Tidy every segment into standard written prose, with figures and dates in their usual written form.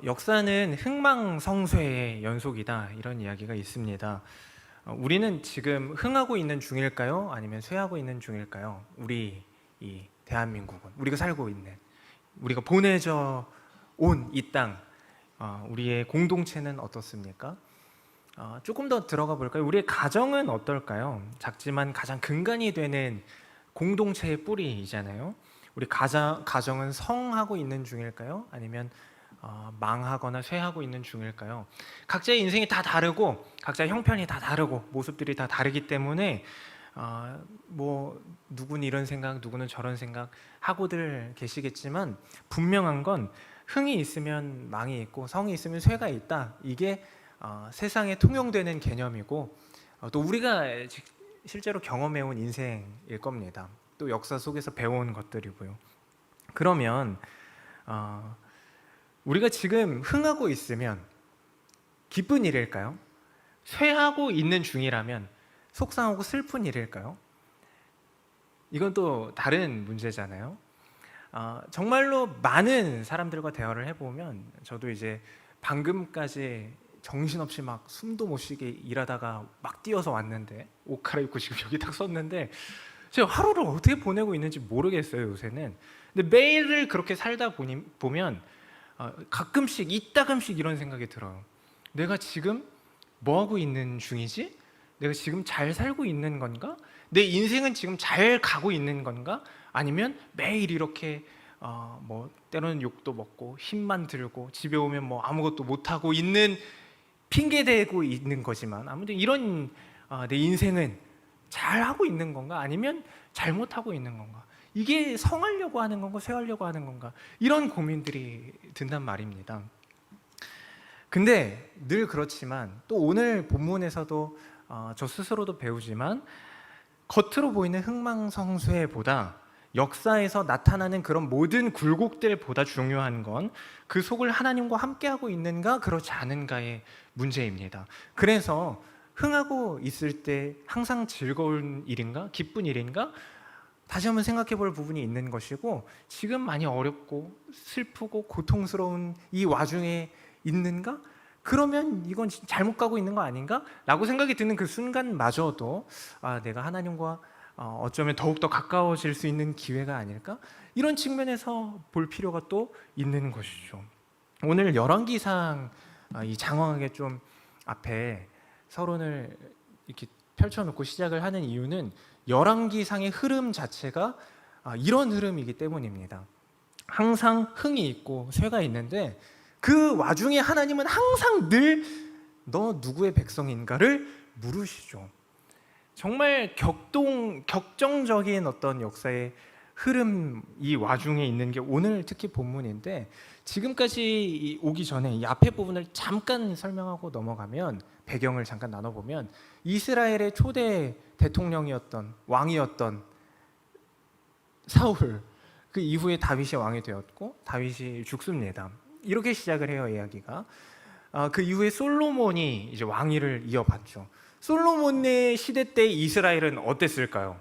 역사는 흥망성쇠의 연속이다, 이런 이야기가 있습니다. 우리는 지금 흥하고 있는 중일까요? 아니면 쇠하고 있는 중일까요? 우리 이 대한민국은, 우리가 살고 있는, 우리가 보내져 온 이 땅, 우리의 공동체는 어떻습니까? 조금 더 들어가 볼까요? 우리의 가정은 어떨까요? 작지만 가장 근간이 되는 공동체의 뿌리이잖아요. 우리 가정은 성하고 있는 중일까요? 아니면 망하거나 쇠하고 있는 중일까요? 각자의 인생이 다 다르고 각자의 형편이 다 다르고 모습들이 다 다르기 때문에 뭐 누구는 이런 생각, 누구는 저런 생각 하고들 계시겠지만, 분명한 건 흥이 있으면 망이 있고 성이 있으면 쇠가 있다. 이게 세상에 통용되는 개념이고, 또 우리가 실제로 경험해온 인생일 겁니다. 또 역사 속에서 배워온 것들이고요. 그러면 우리가 지금 흥하고 있으면 기쁜 일일까요? 쇠하고 있는 중이라면 속상하고 슬픈 일일까요? 이건 또 다른 문제잖아요. 정말로 많은 사람들과 대화를 해보면, 저도 이제 방금까지 정신없이 막 숨도 못 쉬게 일하다가 막 뛰어서 왔는데, 옷 갈아입고 지금 여기 딱 섰는데, 제가 하루를 어떻게 보내고 있는지 모르겠어요, 요새는. 근데 매일을 그렇게 살다 보면 가끔씩 이따금씩 이런 생각이 들어요. 내가 지금 뭐 하고 있는 중이지? 내가 지금 잘 살고 있는 건가? 내 인생은 지금 잘 가고 있는 건가? 아니면 매일 이렇게 뭐 때로는 욕도 먹고 힘만 들고 집에 오면 뭐 아무것도 못 하고 있는, 핑계 대고 있는 거지만 아무튼 이런 내 인생은 잘 하고 있는 건가? 아니면 잘못하고 있는 건가? 이게 성하려고 하는 건가, 쇠하려고 하는 건가? 이런 고민들이 든단 말입니다. 근데 늘 그렇지만, 또 오늘 본문에서도 저 스스로도 배우지만, 겉으로 보이는 흥망성쇠보다 역사에서 나타나는 그런 모든 굴곡들보다 중요한 건 그 속을 하나님과 함께하고 있는가, 그렇지 않은가의 문제입니다. 그래서 흥하고 있을 때 항상 즐거운 일인가, 기쁜 일인가, 다시 한번 생각해 볼 부분이 있는 것이고, 지금 많이 어렵고 슬프고 고통스러운 이 와중에 있는가? 그러면 이건 잘못 가고 있는 거 아닌가? 라고 생각이 드는 그 순간마저도 내가 하나님과 어쩌면 더욱더 가까워질 수 있는 기회가 아닐까? 이런 측면에서 볼 필요가 또 있는 것이죠. 오늘 열왕기상 이 장황하게 좀 앞에 서론을 이렇게 펼쳐놓고 시작을 하는 이유는, 열왕기상의 흐름 자체가 이런 흐름이기 때문입니다. 항상 흥이 있고 쇠가 있는데, 그 와중에 하나님은 항상 늘 너 누구의 백성인가를 물으시죠. 정말 격정적인 어떤 역사의 흐름, 이 와중에 있는 게 오늘 특히 본문인데, 지금까지 오기 전에 이 앞에 부분을 잠깐 설명하고 넘어가면, 배경을 잠깐 나눠보면, 이스라엘의 초대 대통령이었던, 왕이었던 사울, 그 이후에 다윗이 왕이 되었고 다윗이 죽습니다. 이렇게 시작을 해요, 이야기가. 그 이후에 솔로몬이 이제 왕위를 이어받죠. 솔로몬의 시대 때 이스라엘은 어땠을까요?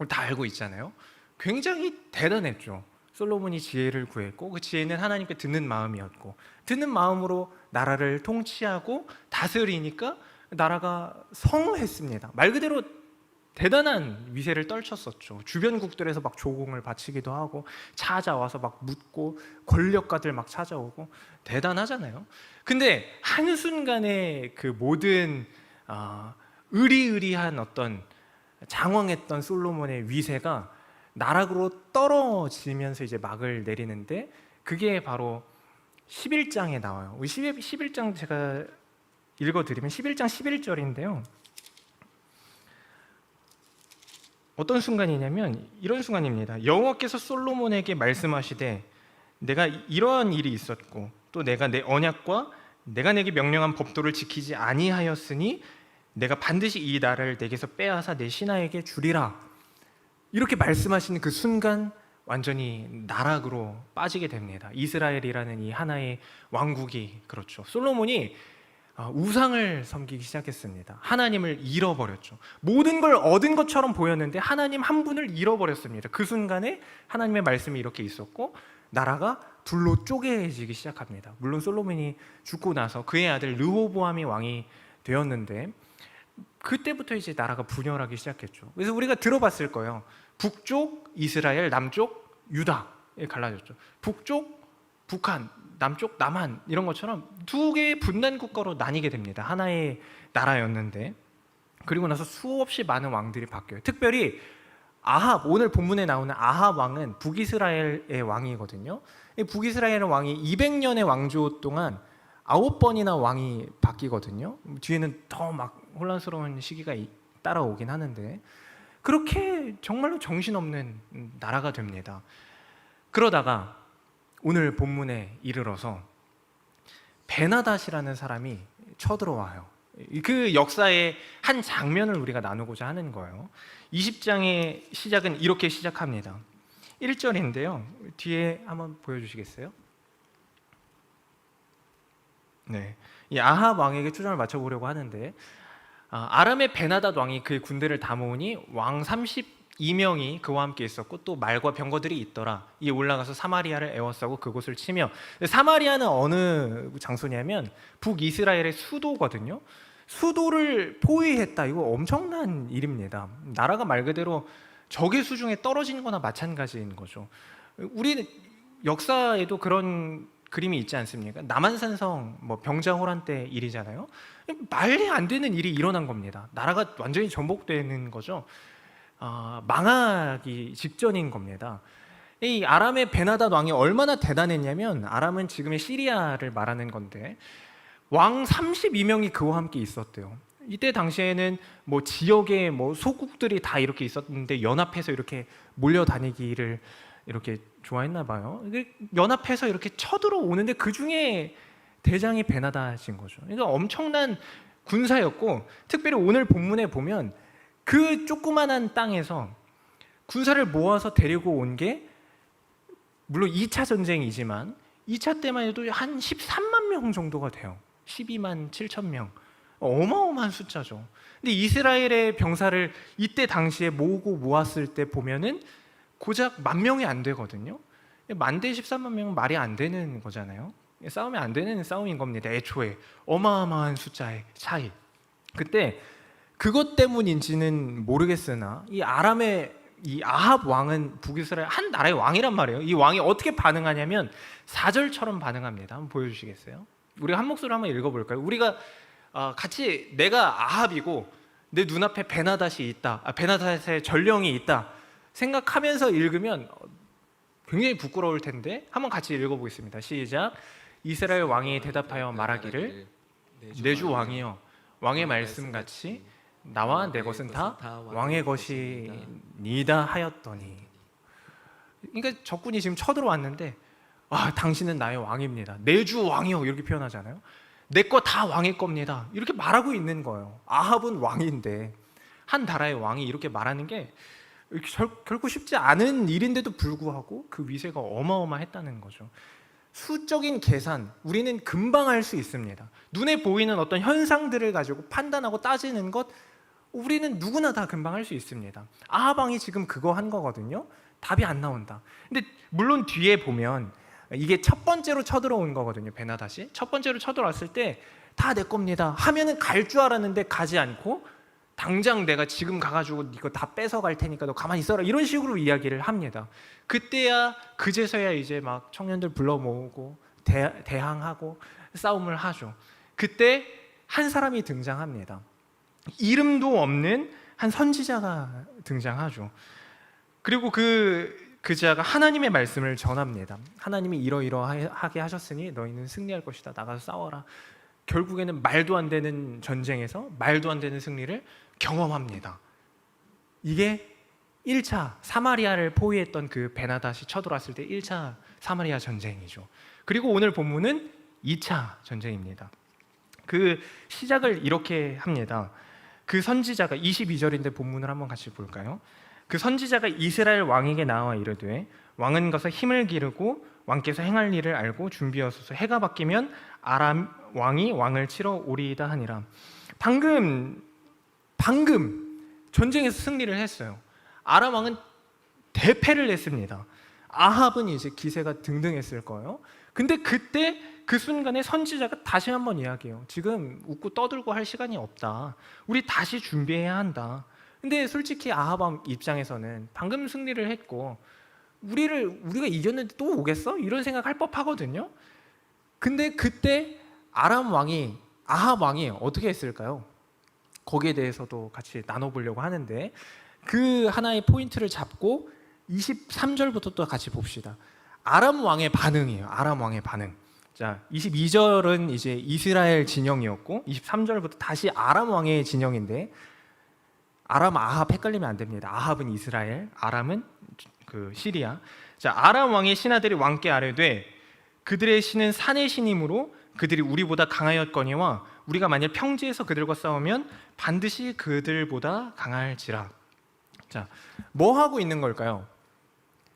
다 알고 있잖아요. 굉장히 대단했죠. 솔로몬이 지혜를 구했고, 그 지혜는 하나님께 듣는 마음이었고, 듣는 마음으로 나라를 통치하고 다스리니까 나라가 성했습니다. 말 그대로 대단한 위세를 떨쳤었죠. 주변국들에서 막 조공을 바치기도 하고, 찾아와서 막 묻고, 권력가들 막 찾아오고, 대단하잖아요. 근데 한순간에 그 모든 의리의리한 어떤 장황했던 솔로몬의 위세가 나락으로 떨어지면서 이제 막을 내리는데, 그게 바로 11장에 나와요. 11장 제가 읽어드리면 11장 11절인데요. 어떤 순간이냐면 이런 순간입니다. 여호와께서 솔로몬에게 말씀하시되, 내가 이러한 일이 있었고, 또 내가 내 언약과 내가 내게 명령한 법도를 지키지 아니하였으니 내가 반드시 이 나라를 내게서 빼앗아 내 신하에게 주리라. 이렇게 말씀하시는 그 순간 완전히 나락으로 빠지게 됩니다. 이스라엘이라는 이 하나의 왕국이, 그렇죠, 솔로몬이 우상을 섬기기 시작했습니다. 하나님을 잃어버렸죠. 모든 걸 얻은 것처럼 보였는데 하나님 한 분을 잃어버렸습니다. 그 순간에 하나님의 말씀이 이렇게 있었고, 나라가 둘로 쪼개지기 시작합니다. 물론 솔로몬이 죽고 나서 그의 아들 르호보암이 왕이 되었는데 그때부터 이제 나라가 분열하기 시작했죠. 그래서 우리가 들어봤을 거예요. 북쪽 이스라엘, 남쪽 유다에 갈라졌죠. 북쪽 북한, 남쪽 남한 이런 것처럼 두 개의 분단 국가로 나뉘게 됩니다. 하나의 나라였는데 그리고 나서 수없이 많은 왕들이 바뀌어요. 특별히 아합, 오늘 본문에 나오는 아합 왕은 북이스라엘의 왕이거든요. 이 북이스라엘 왕이 200년의 왕조 동안 9번이나 왕이 바뀌거든요. 뒤에는 더 막 혼란스러운 시기가 따라오긴 하는데 그렇게 정말로 정신없는 나라가 됩니다. 그러다가 오늘 본문에 이르러서 베나닷이라는 사람이 쳐들어와요. 그 역사의 한 장면을 우리가 나누고자 하는 거예요. 20장의 시작은 이렇게 시작합니다. 1절인데요. 뒤에 한번 보여주시겠어요? 네, 이 아합 왕에게 초점을 맞춰보려고 하는데 아람의 베나닷 왕이 그의 군대를 다 모으니 왕 32명이 그와 함께 있었고 또 말과 병거들이 있더라. 이에 올라가서 사마리아를 에워싸고 그곳을 치며, 사마리아는 어느 장소냐면 북이스라엘의 수도거든요. 수도를 포위했다. 이거 엄청난 일입니다. 나라가 말 그대로 적의 수중에 떨어지는 거나 마찬가지인 거죠. 우리 역사에도 그런 그림이 있지 않습니까? 남한산성 병자호란 때 일이잖아요. 말이 안 되는 일이 일어난 겁니다. 나라가 완전히 전복되는 거죠. 망하기 직전인 겁니다. 이 아람의 베나닷 왕이 얼마나 대단했냐면, 아람은 지금의 시리아를 말하는 건데 왕 32명이 그와 함께 있었대요. 이때 당시에는 지역의 소국들이 다 이렇게 있었는데 연합해서 이렇게 몰려다니기를 이렇게 좋아했나 봐요. 연합해서 이렇게 쳐들어오는데 그 중에 대장이 베나닷인 거죠. 그러니까 엄청난 군사였고, 특별히 오늘 본문에 보면 그 조그만한 땅에서 군사를 모아서 데리고 온 게 물론 2차 전쟁이지만 2차 때만 해도 한 13만 명 정도가 돼요. 12만 7천 명. 어마어마한 숫자죠. 근데 이스라엘의 병사를 이때 당시에 모았을 때 보면은 고작 10,000명이 안 되거든요. 10,000대 13만 명은 말이 안 되는 거잖아요. 싸우면 안 되는 싸움인 겁니다. 애초에 어마어마한 숫자의 차이. 그때 그것 때문인지는 모르겠으나 이 아람의 이 아합 왕은 북이스라엘 한 나라의 왕이란 말이에요. 이 왕이 어떻게 반응하냐면 4절처럼 반응합니다. 한번 보여주시겠어요? 우리가 한 목소리로 한번 읽어볼까요? 우리가 같이 내가 아합이고 내 눈앞에 베나닷이 있다, 베나닷의 전령이 있다 생각하면서 읽으면 굉장히 부끄러울 텐데 한번 같이 읽어보겠습니다. 시작. 이스라엘 왕이 대답하여 말하기를 내 주 왕이여, 왕의 말씀같이 나와 내 것은 다 왕의 것이니다 하였더니. 그러니까 적군이 지금 쳐들어왔는데 당신은 나의 왕입니다. 내 주 왕이여 이렇게 표현하잖아요. 내 거 다 왕의 겁니다. 이렇게 말하고 있는 거예요. 아합은 왕인데 한 나라의 왕이 이렇게 말하는 게 결코 쉽지 않은 일인데도 불구하고 그 위세가 어마어마했다는 거죠. 수적인 계산 우리는 금방 할 수 있습니다. 눈에 보이는 어떤 현상들을 가지고 판단하고 따지는 것 우리는 누구나 다 금방 할 수 있습니다. 아합 왕이 지금 그거 한 거거든요. 답이 안 나온다. 근데 물론 뒤에 보면 이게 첫 번째로 쳐들어온 거거든요. 베나닷이 첫 번째로 쳐들어왔을 때 다 내 겁니다 하면은 갈 줄 알았는데 가지 않고 당장 내가 지금 가가지고 이거 다 뺏어갈 테니까 너 가만히 있어라 이런 식으로 이야기를 합니다. 그때야 그제서야 이제 막 청년들 불러 모으고 대항하고 싸움을 하죠. 그때 한 사람이 등장합니다. 이름도 없는 한 선지자가 등장하죠. 그리고 그 자가 하나님의 말씀을 전합니다. 하나님이 이러이러하게 하셨으니 너희는 승리할 것이다. 나가서 싸워라. 결국에는 말도 안 되는 전쟁에서 말도 안 되는 승리를 경험합니다. 이게 1차 사마리아를 포위했던 그 베나닷이 쳐들어왔을 때 1차 사마리아 전쟁이죠. 그리고 오늘 본문은 2차 전쟁입니다. 그 시작을 이렇게 합니다. 그 선지자가 22절인데 본문을 한번 같이 볼까요? 그 선지자가 이스라엘 왕에게 나와 이르되 왕은 가서 힘을 기르고 왕께서 행할 일을 알고 준비하소서. 해가 바뀌면 아람 왕이 왕을 치러 오리이다 하니라. 방금 전쟁에서 승리를 했어요. 아람 왕은 대패를 했습니다. 아합은 이제 기세가 등등했을 거예요. 근데 그때 그 순간에 선지자가 다시 한번 이야기해요. 지금 웃고 떠들고 할 시간이 없다. 우리 다시 준비해야 한다. 근데 솔직히 아합 입장에서는 방금 승리를 했고 우리가 이겼는데 또 오겠어? 이런 생각할 법하거든요. 근데 그때 아람 왕이 아합 왕이 어떻게 했을까요? 거기에 대해서도 같이 나눠보려고 하는데 그 하나의 포인트를 잡고 23절부터 또 같이 봅시다. 아람 왕의 반응이에요. 아람 왕의 반응. 자, 22절은 이제 이스라엘 진영이었고 23절부터 다시 아람 왕의 진영인데 아람 아합 헷갈리면 안 됩니다. 아합은 이스라엘, 아람은 그 시리아. 자, 아람 왕의 신하들이 왕께 아뢰되 그들의 신은 산의 신이므로 그들이 우리보다 강하였거니와 우리가 만일 평지에서 그들과 싸우면 반드시 그들보다 강할지라. 자, 뭐 하고 있는 걸까요?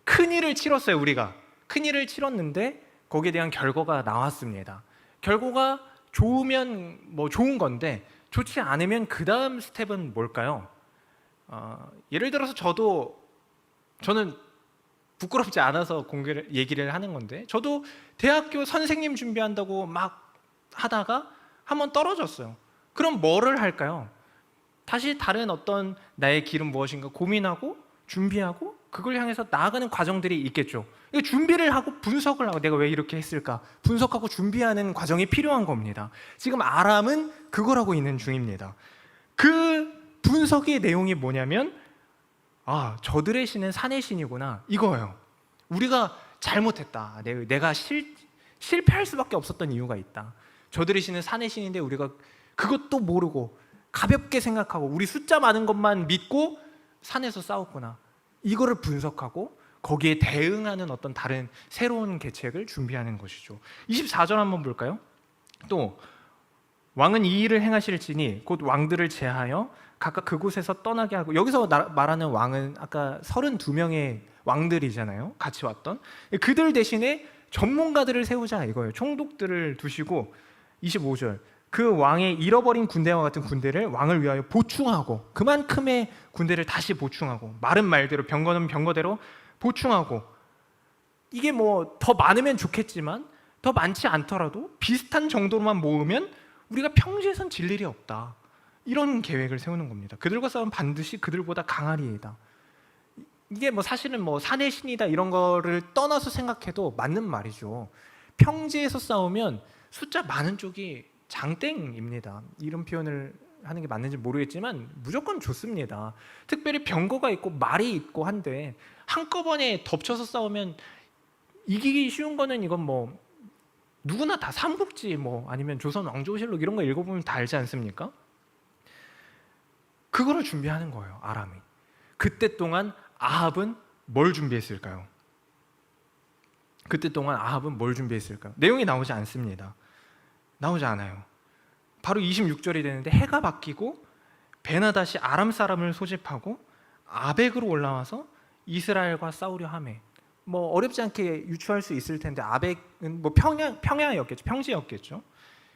큰 일을 치렀어요. 우리가 큰 일을 치렀는데 거기에 대한 결과가 나왔습니다. 결과가 좋으면 뭐 좋은 건데 좋지 않으면 그 다음 스텝은 뭘까요? 예를 들어서 저는 부끄럽지 않아서 얘기를 하는 건데 저도 대학교 선생님 준비한다고 막 하다가 한번 떨어졌어요. 그럼 뭐를 할까요? 다시 다른 어떤 나의 길은 무엇인가 고민하고 준비하고 그걸 향해서 나아가는 과정들이 있겠죠. 준비를 하고 분석을 하고 내가 왜 이렇게 했을까 분석하고 준비하는 과정이 필요한 겁니다. 지금 아람은 그걸 하고 있는 중입니다. 그 분석의 내용이 뭐냐면 저들의 신은 산의 신이구나 이거예요. 우리가 잘못했다. 내가 실패할 수밖에 없었던 이유가 있다. 저들의 신은 산의 신인데 우리가 그것도 모르고 가볍게 생각하고 우리 숫자 많은 것만 믿고 산에서 싸웠구나. 이거를 분석하고 거기에 대응하는 어떤 다른 새로운 계책을 준비하는 것이죠. 24절 한번 볼까요? 또 왕은 이 일을 행하실지니 곧 왕들을 제하여 각각 그곳에서 떠나게 하고, 여기서 말하는 왕은 아까 32명의 왕들이잖아요. 같이 왔던 그들 대신에 전문가들을 세우자 이거예요. 총독들을 두시고 25절 그 왕의 잃어버린 군대와 같은 군대를 왕을 위하여 보충하고 그만큼의 군대를 다시 보충하고 마른 말대로 병거는 병거대로 보충하고 이게 뭐 더 많으면 좋겠지만 더 많지 않더라도 비슷한 정도로만 모으면 우리가 평지에선 질 일이 없다. 이런 계획을 세우는 겁니다. 그들과 싸우면 반드시 그들보다 강하리이다. 이게 뭐 사실은 뭐 산의 신이다 이런 거를 떠나서 생각해도 맞는 말이죠. 평지에서 싸우면 숫자 많은 쪽이 장땡입니다. 이런 표현을 하는 게 맞는지 모르겠지만 무조건 좋습니다. 특별히 병거가 있고 말이 있고 한데 한꺼번에 덮쳐서 싸우면 이기기 쉬운 거는 이건 뭐 누구나 다 삼국지 뭐 아니면 조선 왕조실록 이런 거 읽어보면 다 알지 않습니까? 그거를 준비하는 거예요. 아람이. 그때 동안 아합은 뭘 준비했을까요? 그때 동안 아합은 뭘 준비했을까요? 내용이 나오지 않습니다. 나오지 않아요. 바로 26절이 되는데 해가 바뀌고 베나닷이 아람 사람을 소집하고 아벡으로 올라와서 이스라엘과 싸우려 하매. 뭐 어렵지 않게 유추할 수 있을 텐데 아벡은 뭐 평야였겠죠. 평지였겠죠.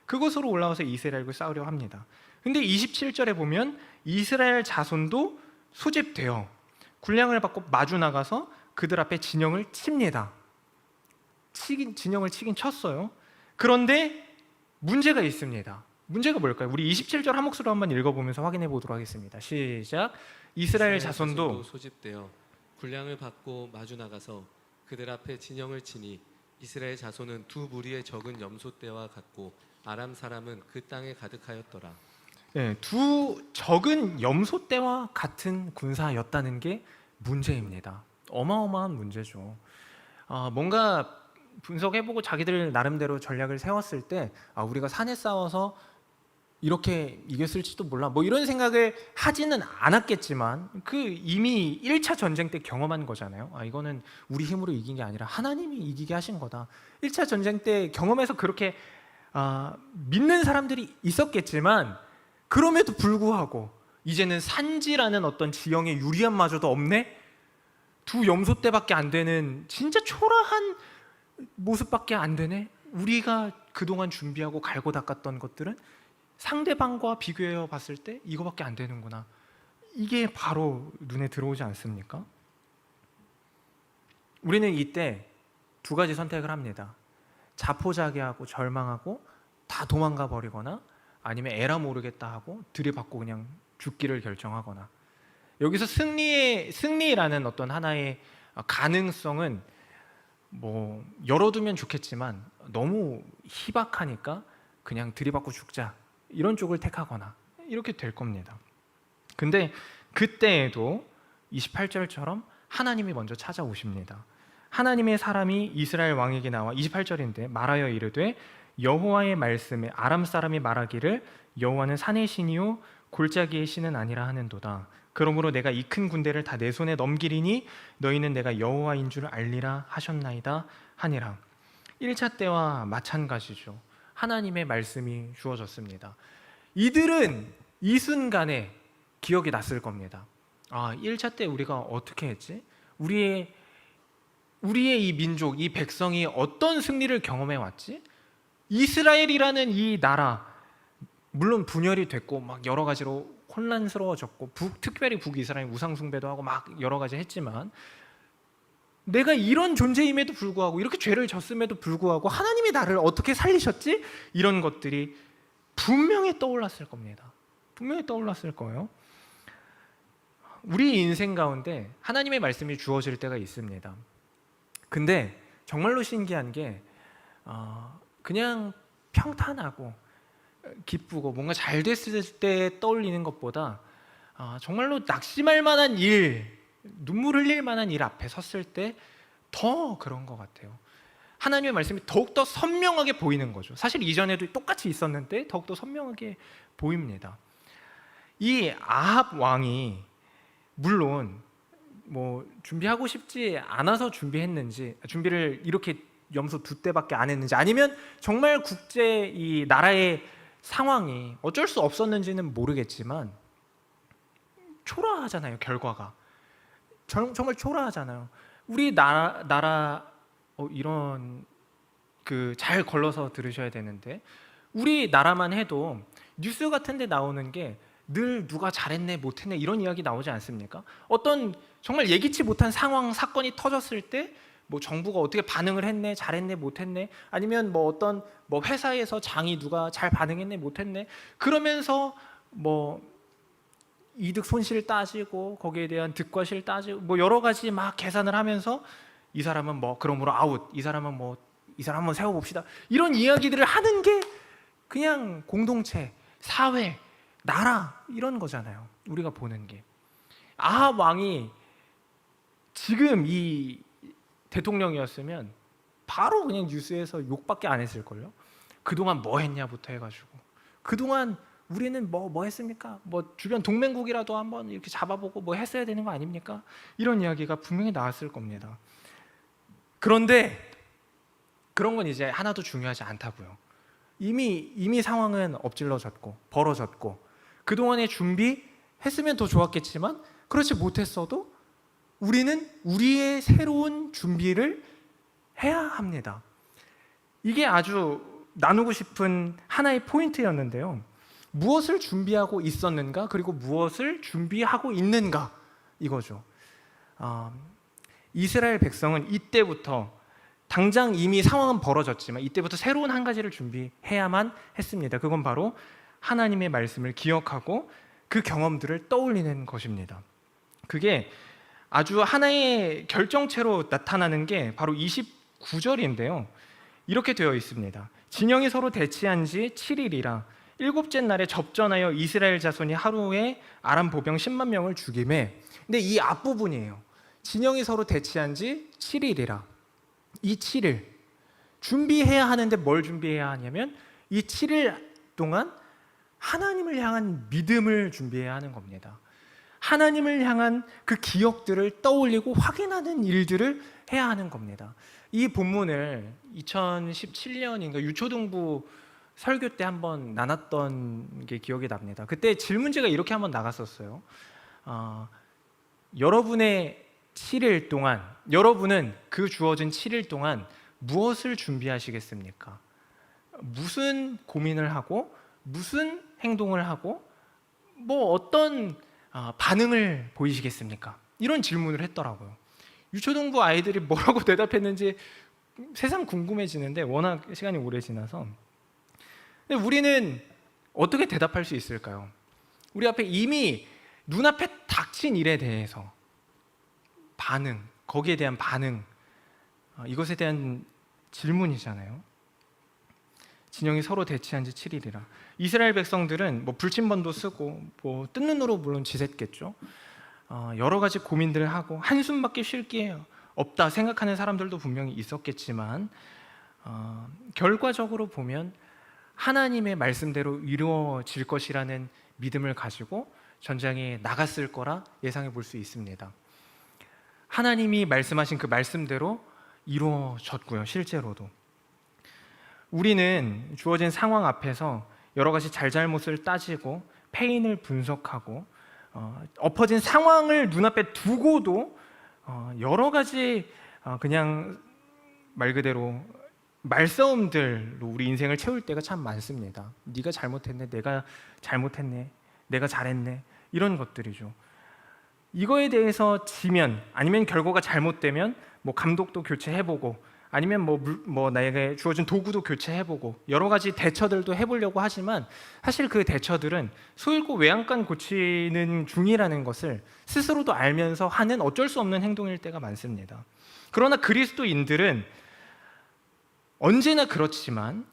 그곳으로 올라와서 이스라엘과 싸우려 합니다. 근데 27절에 보면 이스라엘 자손도 소집되어 군량을 받고 마주 나가서 그들 앞에 진영을 칩니다. 진영을 치긴 쳤어요. 그런데 문제가 있습니다. 문제가 뭘까요? 우리 27절 한 목소리로 한번 읽어보면서 확인해 보도록 하겠습니다. 시작. 이스라엘 자손도 소집되어 군량을 받고 마주 나가서 그들 앞에 진영을 치니 이스라엘 자손은 두 무리의 적은 염소떼와 같고 아람 사람은 그 땅에 가득하였더라. 네, 두 적은 염소떼와 같은 군사였다는 게 문제입니다. 어마어마한 문제죠. 뭔가 분석해보고 자기들 나름대로 전략을 세웠을 때 우리가 산에 싸워서 이렇게 이겼을지도 몰라 뭐 이런 생각을 하지는 않았겠지만 그 이미 1차 전쟁 때 경험한 거잖아요. 이거는 우리 힘으로 이긴 게 아니라 하나님이 이기게 하신 거다. 1차 전쟁 때 경험해서 그렇게 믿는 사람들이 있었겠지만 그럼에도 불구하고 이제는 산지라는 어떤 지형의 유리함마저도 없네? 두 염소떼밖에 안 되는 진짜 초라한 모습밖에 안 되네? 우리가 그동안 준비하고 갈고 닦았던 것들은 상대방과 비교해 봤을 때 이거밖에 안 되는구나. 이게 바로 눈에 들어오지 않습니까? 우리는 이때 두 가지 선택을 합니다. 자포자기하고 절망하고 다 도망가 버리거나 아니면 에라 모르겠다 하고 들이받고 그냥 죽기를 결정하거나. 여기서 승리라는 어떤 하나의 가능성은 뭐 열어두면 좋겠지만 너무 희박하니까 그냥 들이받고 죽자 이런 쪽을 택하거나 이렇게 될 겁니다. 근데 그때에도 28절처럼 하나님이 먼저 찾아오십니다. 하나님의 사람이 이스라엘 왕에게 나와 28절인데 말하여 이르되 여호와의 말씀에 아람 사람이 말하기를 여호와는 산의 신이요 골짜기의 신은 아니라 하는도다. 그러므로 내가 이 큰 군대를 다 내 손에 넘기리니 너희는 내가 여호와인 줄 알리라 하셨나이다 하니라. 1차 때와 마찬가지죠. 하나님의 말씀이 주어졌습니다. 이들은 이 순간에 기억이 났을 겁니다. 1차 때 우리가 어떻게 했지? 우리의 이 민족, 이 백성이 어떤 승리를 경험해 왔지? 이스라엘이라는 이 나라, 물론 분열이 됐고 막 여러 가지로 혼란스러워졌고 특별히 북이스라엘 우상 숭배도 하고 막 여러 가지 했지만 내가 이런 존재임에도 불구하고 이렇게 죄를 졌음에도 불구하고 하나님이 나를 어떻게 살리셨지? 이런 것들이 분명히 떠올랐을 겁니다. 분명히 떠올랐을 거예요. 우리 인생 가운데 하나님의 말씀이 주어질 때가 있습니다. 근데 정말로 신기한 게 그냥 평탄하고 기쁘고 뭔가 잘 됐을 때 떠올리는 것보다 정말로 낙심할 만한 일, 눈물 흘릴 만한 일 앞에 섰을 때 더 그런 것 같아요. 하나님의 말씀이 더욱더 선명하게 보이는 거죠. 사실 이전에도 똑같이 있었는데 더욱더 선명하게 보입니다. 이 아합 왕이 물론 뭐 준비하고 싶지 않아서 준비를 이렇게 염소 2대밖에 안 했는지 아니면 정말 국제 이 나라의 상황이 어쩔 수 없었는지는 모르겠지만 초라하잖아요. 결과가 정말 초라하잖아요. 우리 나라 이런 잘 걸러서 들으셔야 되는데 우리 나라만 해도 뉴스 같은 데 나오는 게 늘 누가 잘했네 못했네 이런 이야기 나오지 않습니까? 어떤 정말 예기치 못한 상황 사건이 터졌을 때 뭐 정부가 어떻게 반응을 했네 잘했네 못했네 아니면 뭐 어떤 뭐 회사에서 장이 누가 잘 반응했네 못했네 그러면서 뭐 이득 손실 따지고 거기에 대한 득과 실 따지고 뭐 여러 가지 막 계산을 하면서 이 사람은 뭐 그러므로 아웃 이 사람은 뭐 이 사람 한번 세워봅시다 이런 이야기들을 하는 게 그냥 공동체 사회 나라 이런 거잖아요. 우리가 보는 게 아합 왕이 지금 이 대통령이었으면 바로 그냥 뉴스에서 욕밖에 안 했을걸요. 그동안 뭐 했냐부터 해가지고 그동안 우리는 뭐 했습니까? 뭐 주변 동맹국이라도 한번 이렇게 잡아보고 뭐 했어야 되는 거 아닙니까? 이런 이야기가 분명히 나왔을 겁니다. 그런데 그런 건 이제 하나도 중요하지 않다고요. 이미 상황은 엎질러졌고 벌어졌고 그동안에 준비했으면 더 좋았겠지만 그렇지 못했어도 우리는 우리의 새로운 준비를 해야 합니다. 이게 아주 나누고 싶은 하나의 포인트였는데요. 무엇을 준비하고 있었는가 그리고 무엇을 준비하고 있는가 이거죠. 이스라엘 백성은 이때부터 당장 이미 상황은 벌어졌지만 이때부터 새로운 한 가지를 준비해야만 했습니다. 그건 바로 하나님의 말씀을 기억하고 그 경험들을 떠올리는 것입니다. 그게 아주 하나의 결정체로 나타나는 게 바로 29절인데요. 이렇게 되어 있습니다. 진영이 서로 대치한 지 7일이라 일곱째 날에 접전하여 이스라엘 자손이 하루에 아람 보병 10만 명을 죽이매. 근데 이 앞부분이에요. 진영이 서로 대치한 지 7일이라. 이 7일 준비해야 하는데 뭘 준비해야 하냐면 이 7일 동안 하나님을 향한 믿음을 준비해야 하는 겁니다. 하나님을 향한 그 기억들을 떠올리고 확인하는 일들을 해야 하는 겁니다. 이 본문을 2017년인가 유초등부 설교 때 한번 나눴던 게 기억이 납니다. 그때 질문지가 이렇게 한번 나갔었어요. 여러분의 7일 동안 여러분은 그 주어진 7일 동안 무엇을 준비하시겠습니까? 무슨 고민을 하고 무슨 행동을 하고 뭐 어떤 반응을 보이시겠습니까? 이런 질문을 했더라고요. 유초등부 아이들이 뭐라고 대답했는지 새삼 궁금해지는데 워낙 시간이 오래 지나서. 근데 우리는 어떻게 대답할 수 있을까요? 우리 앞에 이미 눈앞에 닥친 일에 대해서 반응, 거기에 대한 반응, 이것에 대한 질문이잖아요. 진영이 서로 대치한 지 7일이라. 이스라엘 백성들은 뭐 불침번도 쓰고 뭐 뜬 눈으로 물론 지샜겠죠. 여러 가지 고민들을 하고 한숨밖에 쉴 게 없다 생각하는 사람들도 분명히 있었겠지만 결과적으로 보면 하나님의 말씀대로 이루어질 것이라는 믿음을 가지고 전장에 나갔을 거라 예상해 볼 수 있습니다. 하나님이 말씀하신 그 말씀대로 이루어졌고요. 실제로도 우리는 주어진 상황 앞에서 여러 가지 잘잘못을 따지고 패인을 분석하고 엎어진 상황을 눈앞에 두고도 여러 가지 그냥 말 그대로 말싸움들로 우리 인생을 채울 때가 참 많습니다. 네가 잘못했네, 내가 잘못했네, 내가 잘했네, 이런 것들이죠. 이거에 대해서 지면 아니면 결과가 잘못되면 뭐 감독도 교체해보고 아니면 뭐 나에게 주어진 도구도 교체해보고 여러 가지 대처들도 해보려고 하지만 사실 그 대처들은 소잃고 외양간 고치는 중이라는 것을 스스로도 알면서 하는 어쩔 수 없는 행동일 때가 많습니다. 그러나 그리스도인들은 언제나 그렇지만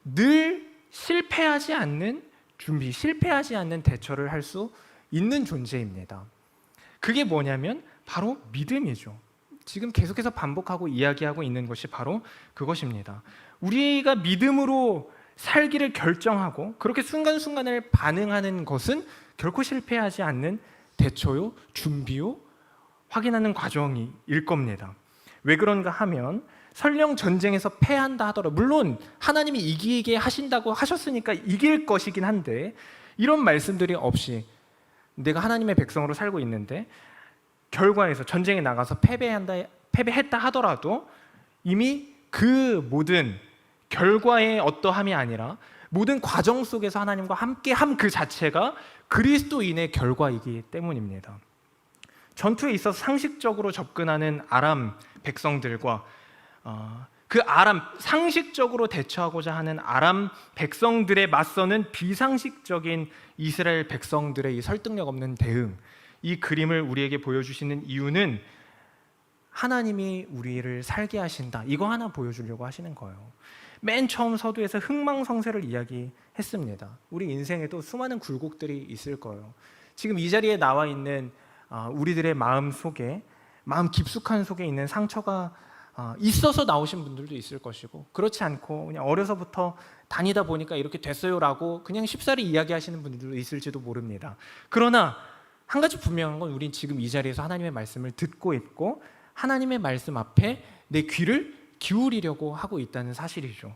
늘 실패하지 않는 준비, 실패하지 않는 대처를 할 수 있는 존재입니다. 그게 뭐냐면 바로 믿음이죠. 지금 계속해서 반복하고 이야기하고 있는 것이 바로 그것입니다. 우리가 믿음으로 살기를 결정하고 그렇게 순간순간을 반응하는 것은 결코 실패하지 않는 대처요, 준비요, 확인하는 과정일 겁니다. 왜 그런가 하면 설령 전쟁에서 패한다 하더라도 물론 하나님이 이기게 하신다고 하셨으니까 이길 것이긴 한데 이런 말씀들이 없이 내가 하나님의 백성으로 살고 있는데 결과에서 전쟁에 나가서 패배했다 하더라도 이미 그 모든 결과의 어떠함이 아니라 모든 과정 속에서 하나님과 함께함 그 자체가 그리스도인의 결과이기 때문입니다. 전투에 있어서 상식적으로 접근하는 아람 백성들과 그 아람 상식적으로 대처하고자 하는 아람 백성들에 맞서는 비상식적인 이스라엘 백성들의 이 설득력 없는 대응, 이 그림을 우리에게 보여주시는 이유는 하나님이 우리를 살게 하신다, 이거 하나 보여주려고 하시는 거예요. 맨 처음 서두에서 흥망성쇠를 이야기했습니다. 우리 인생에도 수많은 굴곡들이 있을 거예요. 지금 이 자리에 나와 있는 우리들의 마음 속에, 마음 깊숙한 속에 있는 상처가 있어서 나오신 분들도 있을 것이고 그렇지 않고 그냥 어려서부터 다니다 보니까 이렇게 됐어요라고 그냥 쉽사리 이야기하시는 분들도 있을지도 모릅니다. 그러나 한 가지 분명한 건 우린 지금 이 자리에서 하나님의 말씀을 듣고 있고 하나님의 말씀 앞에 내 귀를 기울이려고 하고 있다는 사실이죠.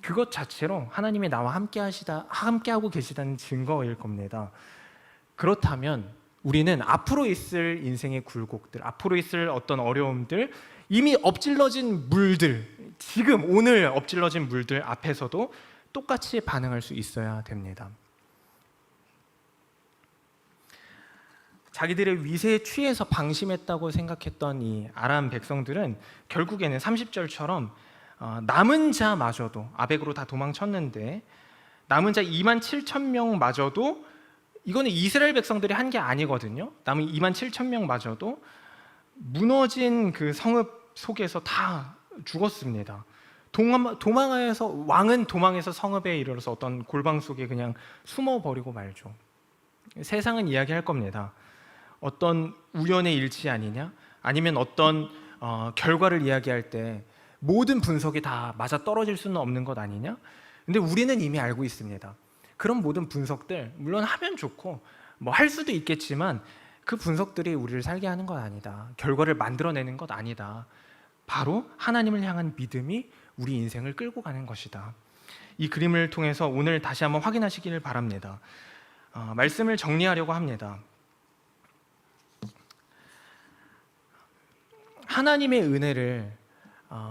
그것 자체로 하나님이 나와 함께하고 계시다는 증거일 겁니다. 그렇다면 우리는 앞으로 있을 인생의 굴곡들, 앞으로 있을 어떤 어려움들, 이미 엎질러진 물들, 지금 오늘 엎질러진 물들 앞에서도 똑같이 반응할 수 있어야 됩니다. 자기들의 위세에 취해서 방심했다고 생각했던 이 아람 백성들은 결국에는 30절처럼 남은 자마저도 아벡으로 다 도망쳤는데 남은 자 27,000명마저도 이거는 이스라엘 백성들이 한 게 아니거든요. 남은 27,000명마저도 무너진 그 성읍 속에서 다 죽었습니다. 도망하여서 왕은 도망해서 성읍에 이르러서 어떤 골방 속에 그냥 숨어버리고 말죠. 세상은 이야기할 겁니다. 어떤 우연의 일치 아니냐? 아니면 어떤 결과를 이야기할 때 모든 분석이 다 맞아 떨어질 수는 없는 것 아니냐? 근데 우리는 이미 알고 있습니다. 그런 모든 분석들 물론 하면 좋고 뭐 할 수도 있겠지만 그 분석들이 우리를 살게 하는 것 아니다. 결과를 만들어내는 것 아니다. 바로 하나님을 향한 믿음이 우리 인생을 끌고 가는 것이다. 이 그림을 통해서 오늘 다시 한번 확인하시기를 바랍니다. 말씀을 정리하려고 합니다. 하나님의 은혜를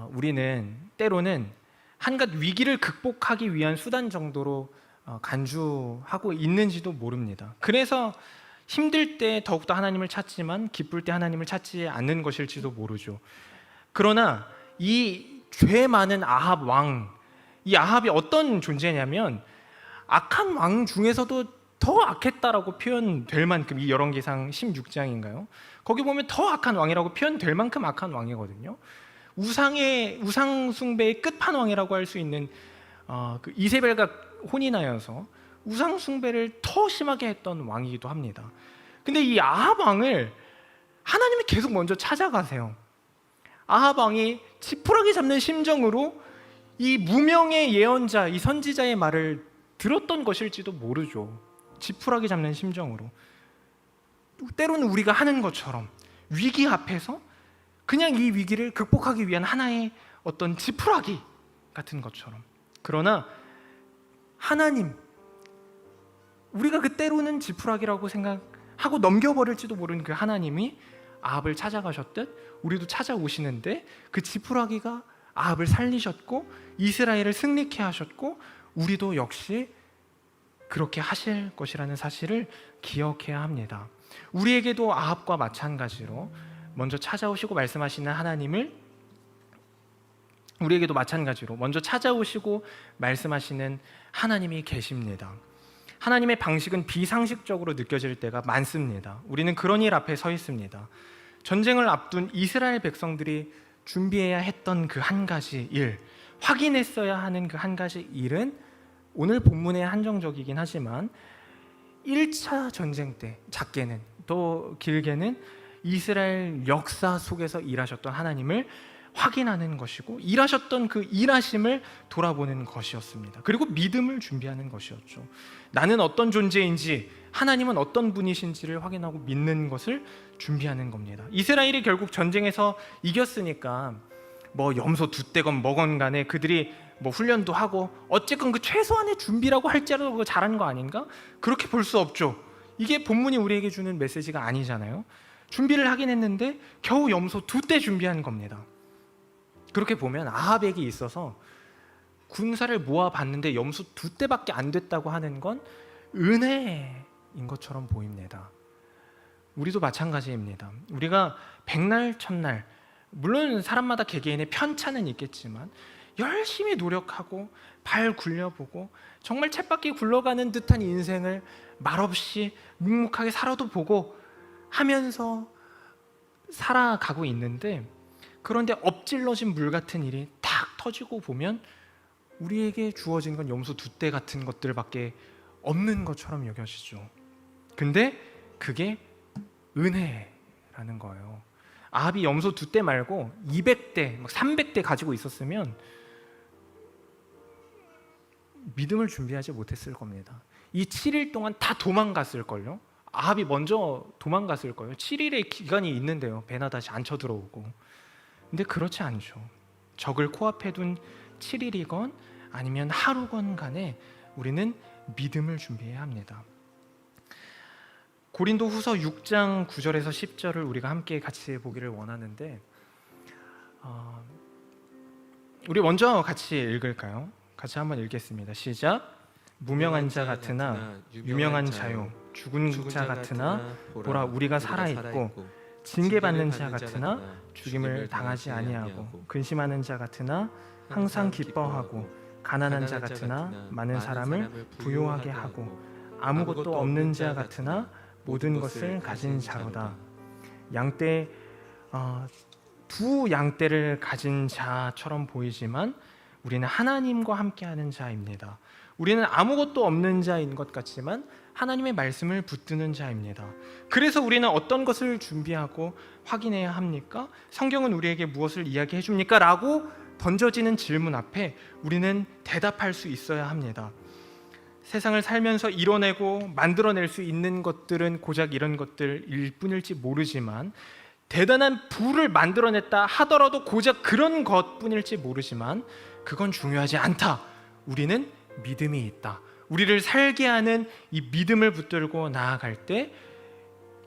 우리는 때로는 한갓 위기를 극복하기 위한 수단 정도로 간주하고 있는지도 모릅니다. 그래서 힘들 때 더욱더 하나님을 찾지만 기쁠 때 하나님을 찾지 않는 것일지도 모르죠. 그러나 이 죄 많은 아합 왕, 이 아합이 어떤 존재냐면 악한 왕 중에서도 더 악했다라고 표현될 만큼, 이 열왕기상 16장인가요? 거기 보면 더 악한 왕이라고 표현될 만큼 악한 왕이거든요. 우상 숭배의 끝판왕이라고 할 수 있는 그 이세벨과 혼인하여서 우상 숭배를 더 심하게 했던 왕이기도 합니다. 근데 이 아합 왕을 하나님이 계속 먼저 찾아가세요. 아합 왕이 지푸라기 잡는 심정으로 이 무명의 예언자, 이 선지자의 말을 들었던 것일지도 모르죠. 지푸라기 잡는 심정으로. 때로는 우리가 하는 것처럼 위기 앞에서 그냥 이 위기를 극복하기 위한 하나의 어떤 지푸라기 같은 것처럼. 그러나 하나님, 우리가 그 때로는 지푸라기라고 생각하고 넘겨버릴지도 모르는 그 하나님이 아합을 찾아가셨듯 우리도 찾아오시는데, 그 지푸라기가 아합을 살리셨고 이스라엘을 승리케 하셨고 우리도 역시 그렇게 하실 것이라는 사실을 기억해야 합니다. 우리에게도 아합과 마찬가지로 먼저 찾아오시고 말씀하시는 하나님을, 우리에게도 마찬가지로 먼저 찾아오시고 말씀하시는 하나님이 계십니다. 하나님의 방식은 비상식적으로 느껴질 때가 많습니다. 우리는 그런 일 앞에 서 있습니다. 전쟁을 앞둔 이스라엘 백성들이 준비해야 했던 그 한 가지 일, 확인했어야 하는 그 한 가지 일은 오늘 본문에 한정적이긴 하지만 1차 전쟁 때, 작게는 또 길게는 이스라엘 역사 속에서 일하셨던 하나님을 확인하는 것이고, 일하셨던 그 일하심을 돌아보는 것이었습니다. 그리고 믿음을 준비하는 것이었죠. 나는 어떤 존재인지, 하나님은 어떤 분이신지를 확인하고 믿는 것을 준비하는 겁니다. 이스라엘이 결국 전쟁에서 이겼으니까 뭐 염소 두 떼건 뭐건 간에 그들이 뭐 훈련도 하고 어쨌건 그 최소한의 준비라고 할지라도 잘한 거 아닌가? 그렇게 볼 수 없죠. 이게 본문이 우리에게 주는 메시지가 아니잖아요. 준비를 하긴 했는데 겨우 염소 두 떼 준비한 겁니다. 그렇게 보면 아합에게 있어서 군사를 모아봤는데 염소 두 떼밖에 안 됐다고 하는 건 은혜인 것처럼 보입니다. 우리도 마찬가지입니다. 우리가 백날 첫날, 물론 사람마다 개개인의 편차는 있겠지만 열심히 노력하고 발 굴려보고 정말 쳇바퀴 굴러가는 듯한 인생을 말없이 묵묵하게 살아도 보고 하면서 살아가고 있는데, 그런데 엎질러진 물 같은 일이 탁 터지고 보면 우리에게 주어진 건 염소 두 떼 같은 것들밖에 없는 것처럼 여겨지죠. 근데 그게 은혜라는 거예요. 아합이 염소 두 떼 말고 200대, 300대 가지고 있었으면 믿음을 준비하지 못했을 겁니다. 이 7일 동안 다 도망갔을걸요. 아합이 먼저 도망갔을 거예요. 7일의 기간이 있는데요. 배나 다시 안 쳐들어오고. 근데 그렇지 않죠. 적을 코앞에 둔 7일이건 아니면 하루건 간에 우리는 믿음을 준비해야 합니다. 고린도 후서 6장 9절에서 10절을 우리가 함께 같이 보기를 원하는데, 우리 먼저 같이 읽을까요? 같이 한번 읽겠습니다. 시작. 무명한 자 같으나 유명한 자요, 죽은 자 같으나 보라 우리가 살아있고, 징계받는 자 같으나 죽임을 당하지 아니하고, 근심하는 자 같으나 항상 기뻐하고, 가난한 자 같으나 많은 사람을 부요하게 하고, 아무것도 없는 자 같으나 모든 것을 가진 자로다. 양떼, 두 양떼를 가진 자처럼 보이지만 우리는 하나님과 함께하는 자입니다. 우리는 아무것도 없는 자인 것 같지만 하나님의 말씀을 붙드는 자입니다. 그래서 우리는 어떤 것을 준비하고 확인해야 합니까? 성경은 우리에게 무엇을 이야기해 줍니까? 라고 던져지는 질문 앞에 우리는 대답할 수 있어야 합니다. 세상을 살면서 이뤄내고 만들어낼 수 있는 것들은 고작 이런 것들일 뿐일지 모르지만, 대단한 부를 만들어냈다 하더라도 고작 그런 것뿐일지 모르지만 그건 중요하지 않다. 우리는 믿음이 있다. 우리를 살게 하는 이 믿음을 붙들고 나아갈 때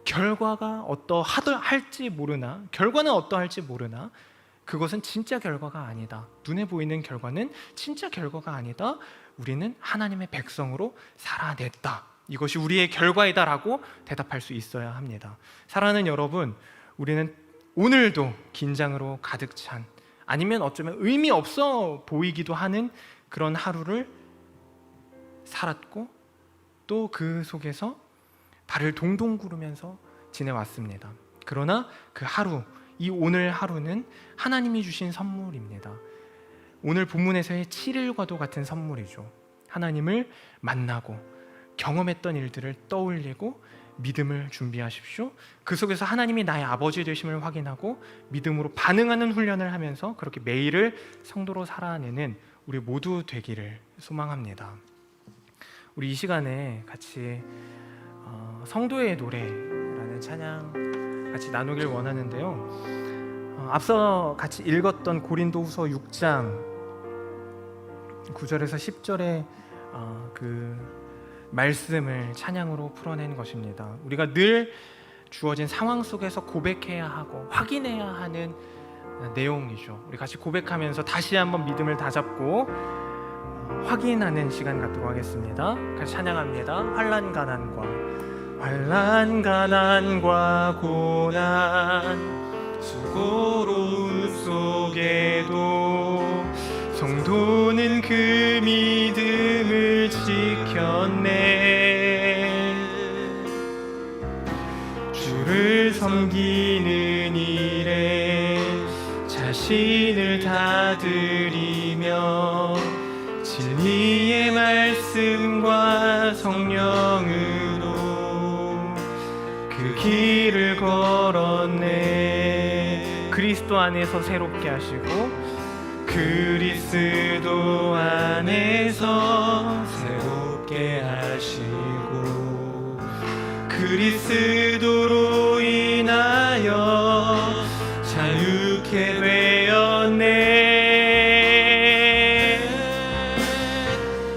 결과가 어떠할지 모르나, 결과는 어떠할지 모르나 그것은 진짜 결과가 아니다. 눈에 보이는 결과는 진짜 결과가 아니다. 우리는 하나님의 백성으로 살아냈다. 이것이 우리의 결과이다라고 대답할 수 있어야 합니다. 사랑하는 여러분, 우리는 오늘도 긴장으로 가득 찬, 아니면 어쩌면 의미 없어 보이기도 하는 그런 하루를 살았고 또 그 속에서 발을 동동 구르면서 지내왔습니다. 그러나 그 하루, 이 오늘 하루는 하나님이 주신 선물입니다. 오늘 본문에서의 7일과도 같은 선물이죠. 하나님을 만나고 경험했던 일들을 떠올리고 믿음을 준비하십시오. 그 속에서 하나님이 나의 아버지 되심을 확인하고 믿음으로 반응하는 훈련을 하면서 그렇게 매일을 성도로 살아내는 우리 모두 되기를 소망합니다. 우리 이 시간에 같이 성도의 노래라는 찬양 같이 나누길 원하는데요. 앞서 같이 읽었던 고린도후서 6장 9절에서 10절의 그 말씀을 찬양으로 풀어낸 것입니다. 우리가 늘 주어진 상황 속에서 고백해야 하고 확인해야 하는 내용이죠. 우리 같이 고백하면서 다시 한번 믿음을 다잡고 확인하는 시간 갖도록 하겠습니다. 같이 찬양합니다. 환난 가난과 고난 수고로움 속에도 성도는 그 믿음을 지켰네. 주를 섬기는 일에 자신을 다드리며 진리의 말씀과 성령으로 그 길을 걸었네. 그리스도 안에서 새롭게 하시고 그리스도 안에서 새롭게 하시고 그리스도로 인하여 자유케 되었네.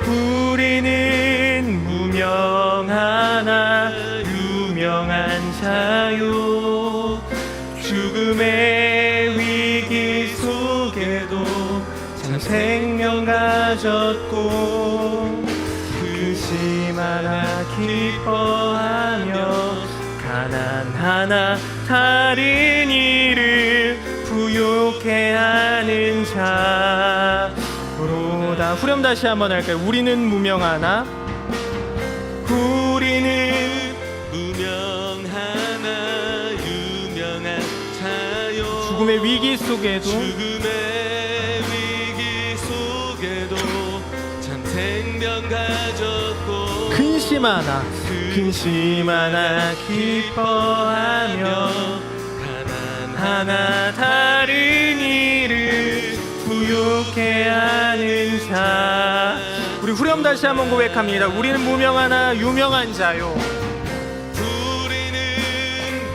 우리는 무명하나 유명한 자요 죽음의 위기 속에도 참 생명 가졌고 근심하나 기뻐하며 가난하나 다른 이를 부욕해 하는 자로다. 후렴 다시 한번 할까요? 우리는 무명하나 유명한 자요 죽음의 위기 속에도 참 생명 가졌고 근심하나 기뻐하며 가난하나 다른 이를 부욕해 하는 자. 우리 후렴 다시 한번 고백합니다. 우리는 무명하나 유명한 자요. 우리는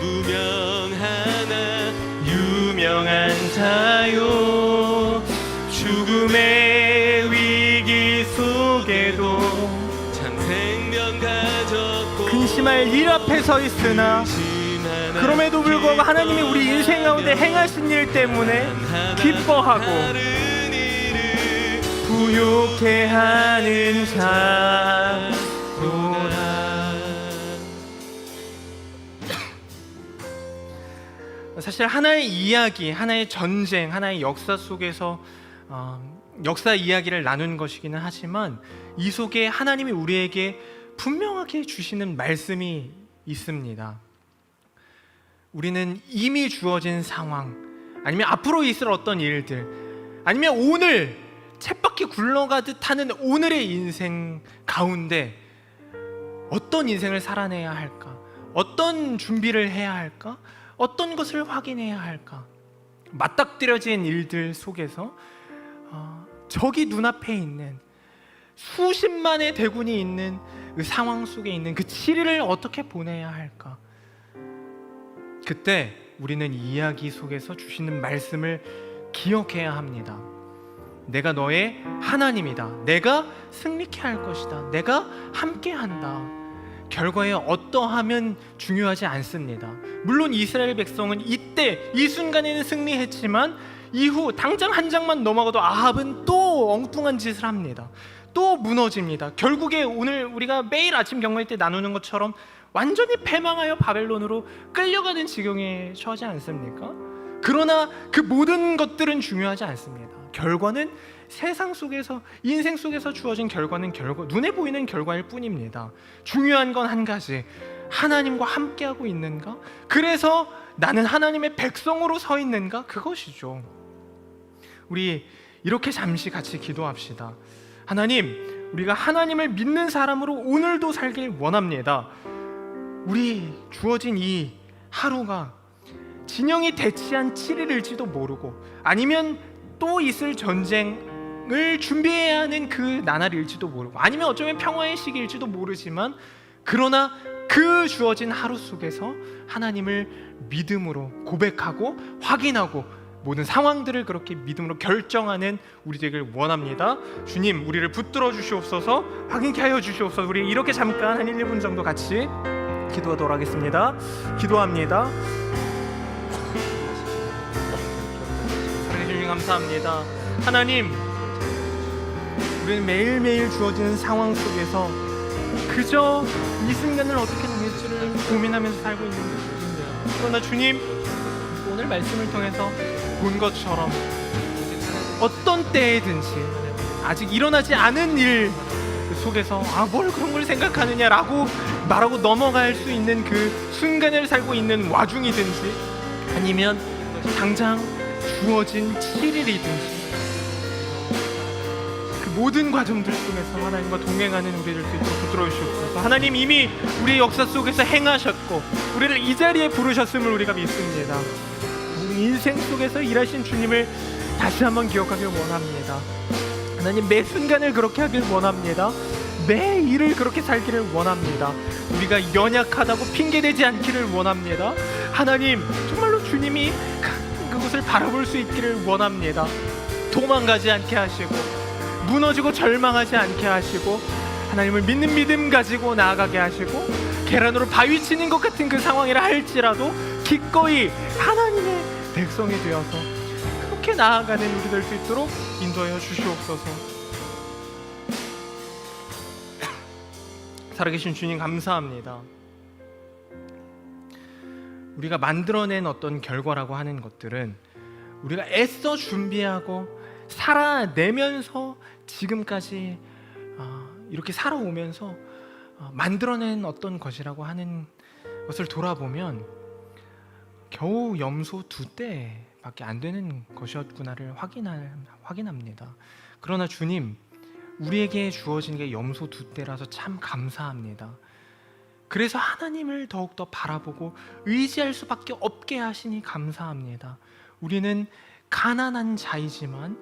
무명하나 유명한 자요 죽음의 위기 속에도 참 생명 가졌고 근심할 일 앞에 서 있으나 그럼에도 불구하고 하나님이 우리 인생 가운데 행하신 일 때문에 기뻐하고 부욕해 하는 자로다. 사실 하나의 이야기, 하나의 전쟁, 하나의 역사 속에서 역사 이야기를 나눈 것이기는 하지만 이 속에 하나님이 우리에게 분명하게 주시는 말씀이 있습니다. 우리는 이미 주어진 상황, 아니면 앞으로 있을 어떤 일들, 아니면 오늘 쳇바퀴 굴러가듯 하는 오늘의 인생 가운데 어떤 인생을 살아내야 할까? 어떤 준비를 해야 할까? 어떤 것을 확인해야 할까? 맞닥뜨려진 일들 속에서 저기 눈앞에 있는 수십만의 대군이 있는 그 상황 속에 있는 그 7일을 어떻게 보내야 할까? 그때 우리는 이 이야기 속에서 주시는 말씀을 기억해야 합니다. 내가 너의 하나님이다. 내가 승리케 할 것이다. 내가 함께한다. 결과에 어떠하면 중요하지 않습니다. 물론 이스라엘 백성은 이때 이 순간에는 승리했지만 이후 당장 한 장만 넘어가도 아합은 또 엉뚱한 짓을 합니다. 또 무너집니다. 결국에 오늘 우리가 매일 아침 경배할 때 나누는 것처럼 완전히 패망하여 바벨론으로 끌려가는 지경에 처하지 않습니까? 그러나 그 모든 것들은 중요하지 않습니다. 결과는 세상 속에서, 인생 속에서 주어진 결과는 눈에 보이는 결과일 뿐입니다. 중요한 건 한 가지, 하나님과 함께하고 있는가? 그래서 나는 하나님의 백성으로 서 있는가? 그것이죠. 우리 이렇게 잠시 같이 기도합시다. 하나님, 우리가 하나님을 믿는 사람으로 오늘도 살길 원합니다. 우리 주어진 이 하루가 진영이 대치한 7일일지도 모르고, 아니면 또 있을 전쟁을 준비해야 하는 그 나날일지도 모르고, 아니면 어쩌면 평화의 시기일지도 모르지만, 그러나 그 주어진 하루 속에서 하나님을 믿음으로 고백하고 확인하고 모든 상황들을 그렇게 믿음으로 결정하는 우리 되길 원합니다. 주님, 우리를 붙들어 주시옵소서, 확인케 하여 주시옵소서. 우리 이렇게 잠깐 한 1, 2분 정도 같이 기도하도록 하겠습니다. 기도합니다. 주님 감사합니다. 하나님, 우리는 매일매일 주어지는 상황 속에서 그저 이 순간을 어떻게 넘길지를 고민하면서 살고 있는 것입니다. 그러나 주님, 오늘 말씀을 통해서 본 것처럼 어떤 때에든지 아직 일어나지 않은 일 속에서 뭘 그런 걸 생각하느냐라고 말하고 넘어갈 수 있는 그 순간을 살고 있는 와중이든지, 아니면 당장 주어진 7일이든지 그 모든 과정들 속에서 하나님과 동행하는 우리를 수 있도록 붙들어 주시옵소서. 하나님, 이미 우리의 역사 속에서 행하셨고 우리를 이 자리에 부르셨음을 우리가 믿습니다. 우리 인생 속에서 일하신 주님을 다시 한번 기억하길 원합니다. 하나님, 매 순간을 그렇게 하길 원합니다. 매 일을 그렇게 살기를 원합니다. 우리가 연약하다고 핑계대지 않기를 원합니다. 하나님, 정말로 주님이 그곳을 바라볼 수 있기를 원합니다. 도망가지 않게 하시고 무너지고 절망하지 않게 하시고 하나님을 믿는 믿음 가지고 나아가게 하시고, 계란으로 바위 치는 것 같은 그 상황이라 할지라도 기꺼이 하나님의 백성이 되어서 그렇게 나아가는 우리 될 수 있도록 인도하여 주시옵소서. 살아계신 주님 감사합니다. 우리가 만들어낸 어떤 결과라고 하는 것들은 우리가 애써 준비하고 살아내면서 지금까지 이렇게 살아오면서 만들어낸 어떤 것이라고 하는 것을 돌아보면 겨우 염소 2떼밖에 안 되는 것이었구나를 확인합니다. 그러나 주님, 우리에게 주어진 게 염소 2떼라서 참 감사합니다. 그래서 하나님을 더욱더 바라보고 의지할 수밖에 없게 하시니 감사합니다. 우리는 가난한 자이지만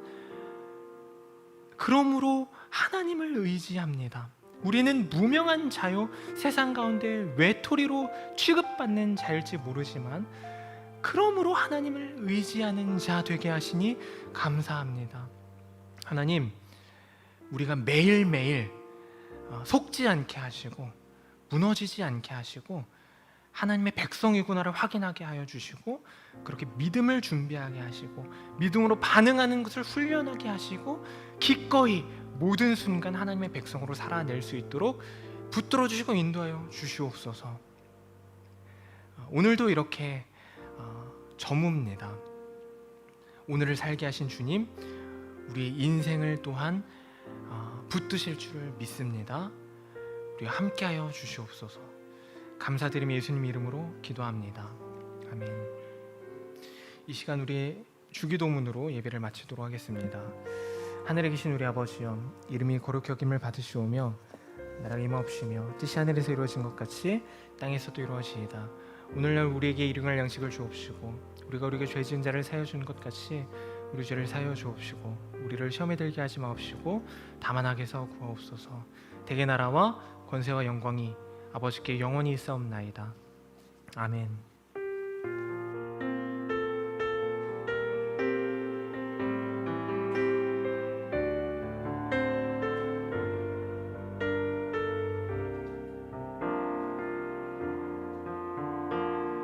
그러므로 하나님을 의지합니다. 우리는 무명한 자요, 세상 가운데 외톨이로 취급받는 자일지 모르지만 그러므로 하나님을 의지하는 자 되게 하시니 감사합니다. 하나님, 우리가 매일매일 속지 않게 하시고 무너지지 않게 하시고 하나님의 백성이구나를 확인하게 하여 주시고, 그렇게 믿음을 준비하게 하시고 믿음으로 반응하는 것을 훈련하게 하시고 기꺼이 모든 순간 하나님의 백성으로 살아낼 수 있도록 붙들어 주시고 인도하여 주시옵소서. 오늘도 이렇게 저뭅니다. 오늘을 살게 하신 주님, 우리 인생을 또한 붙드실 줄 믿습니다. 우리 함께하여 주시옵소서. 감사드리며 예수님 이름으로 기도합니다. 아멘. 이 시간 우리의 주기도문으로 예배를 마치도록 하겠습니다. 하늘에 계신 우리 아버지여, 이름이 거룩히 여김을 받으시오며 나라가 임하옵시며 뜻이 하늘에서 이루어진 것 같이 땅에서도 이루어지이다. 오늘날 우리에게 일용할 양식을 주옵시고 우리가 우리에게 죄 지은 자를 사하여 주는 것 같이 우리 죄를 사하여 주옵시고 우리를 시험에 들게 하지 마옵시고 다만 악에서 구하옵소서. 대개 나라와 권세와 영광이 아버지께 영원히 있사옵나이다. 아멘.